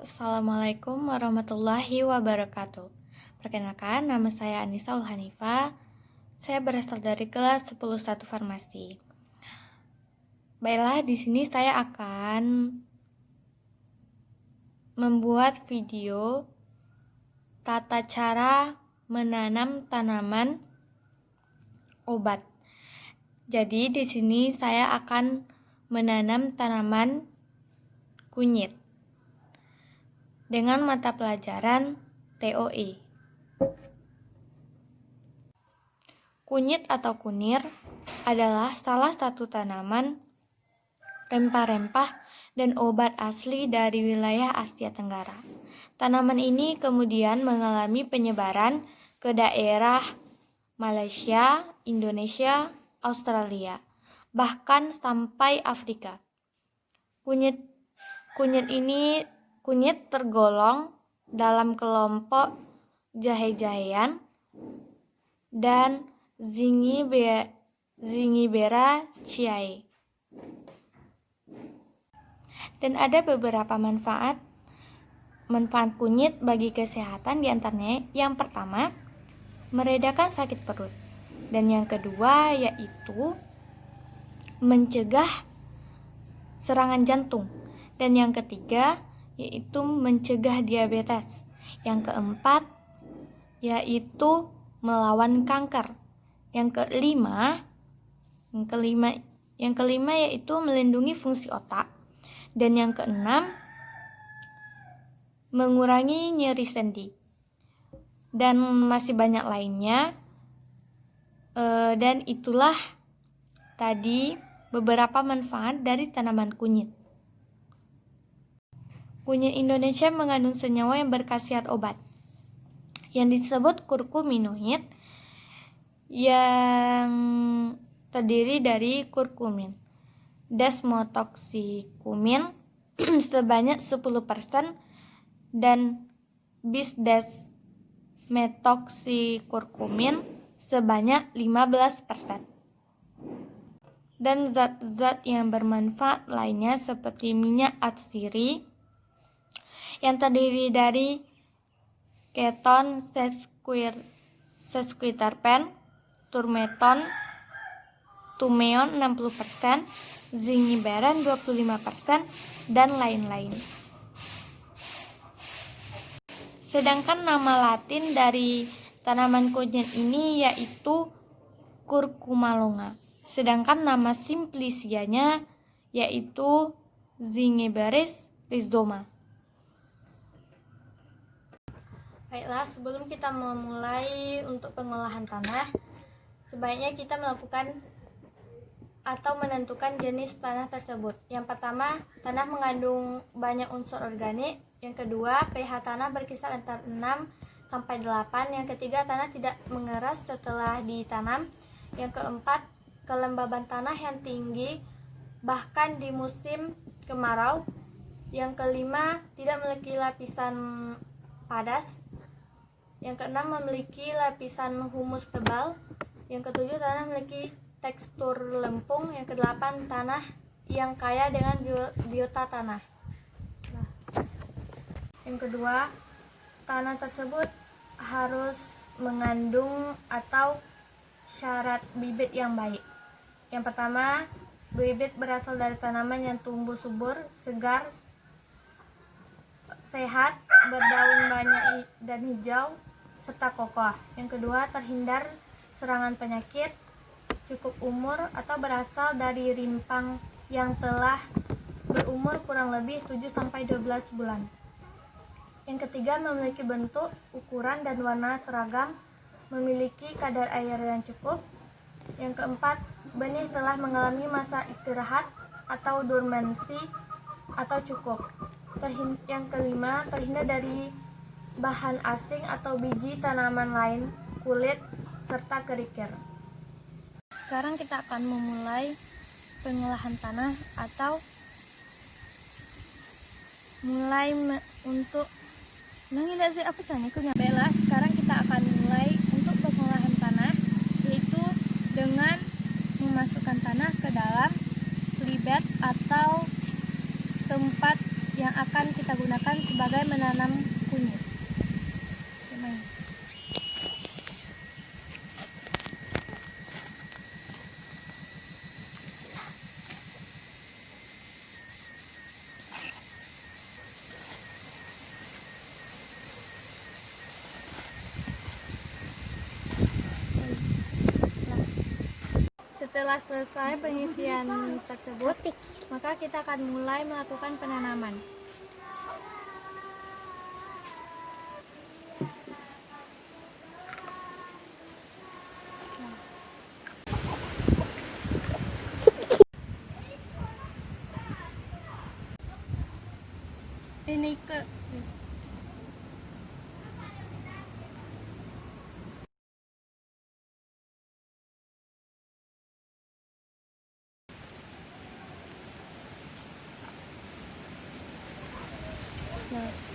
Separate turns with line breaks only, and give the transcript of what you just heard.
Assalamualaikum warahmatullahi wabarakatuh. Perkenalkan, nama saya Anissa Ulhanifah. Saya berasal dari kelas 10-1 Farmasi. Baiklah, di sini saya akan membuat video tata cara menanam tanaman obat. Jadi di sini saya akan menanam tanaman kunyit dengan mata pelajaran TOE. Kunyit atau kunir adalah salah satu tanaman rempah-rempah dan obat asli dari wilayah Asia Tenggara. Tanaman ini kemudian mengalami penyebaran ke daerah Malaysia, Indonesia, Australia, bahkan sampai Afrika. Kunyit tergolong dalam kelompok jahe-jahean dan Zingiberaceae. Dan ada beberapa manfaat kunyit bagi kesehatan, diantaranya yang pertama, meredakan sakit perut, dan yang kedua yaitu mencegah serangan jantung, dan yang ketiga yaitu mencegah diabetes. Yang keempat yaitu melawan kanker. Yang kelima yaitu melindungi fungsi otak. Dan yang keenam, mengurangi nyeri sendi. Dan masih banyak lainnya. Dan itulah tadi beberapa manfaat dari tanaman kunyit. Kunyit Indonesia mengandung senyawa yang berkhasiat obat, yang disebut kurkuminoid, yang terdiri dari kurkumin, desmotoxycumin sebanyak 10% dan bisdesmethoxycurcumin sebanyak 15%. Dan zat-zat yang bermanfaat lainnya seperti minyak atsiri yang terdiri dari keton sesquiterpen, turmeton, tumeon 60%, zingiberan 25%, dan lain-lain. Sedangkan nama Latin dari tanaman kunyit ini yaitu Curcuma longa. Sedangkan nama simplicianya yaitu Zingiberis rhizoma. Baiklah, sebelum kita memulai untuk pengolahan tanah, sebaiknya kita melakukan atau menentukan jenis tanah tersebut. Yang pertama, tanah mengandung banyak unsur organik. Yang kedua, pH tanah berkisar antara 6 sampai 8. Yang ketiga, tanah tidak mengeras setelah ditanam. Yang keempat, kelembaban tanah yang tinggi bahkan di musim kemarau. Yang kelima, tidak memiliki lapisan padas. Yang keenam, memiliki lapisan humus tebal. Yang ketujuh, tanah memiliki tekstur lempung. Yang kedelapan, tanah yang kaya dengan biota tanah. Yang kedua, tanah tersebut harus mengandung atau syarat bibit yang baik. Yang pertama, bibit berasal dari tanaman yang tumbuh subur, segar, sehat, berdaun banyak dan hijau, serta kokoh. Yang kedua, terhindar serangan penyakit, cukup umur atau berasal dari rimpang yang telah berumur kurang lebih 7-12 bulan. Yang ketiga, memiliki bentuk, ukuran, dan warna seragam, memiliki kadar air yang cukup. Yang keempat, benih telah mengalami masa istirahat atau dormansi atau cukup. Yang kelima, terhindar dari bahan asing atau biji tanaman lain, kulit, serta kerikil. Sekarang kita akan memulai pengolahan tanah atau untuk Baiklah, sekarang kita akan mulai untuk pengolahan tanah, yaitu dengan memasukkan tanah ke dalam libet atau tempat yang akan kita gunakan sebagai menanam kunyit. Setelah selesai pengisian tersebut, maka kita akan mulai melakukan penanaman. Ini ke Nah,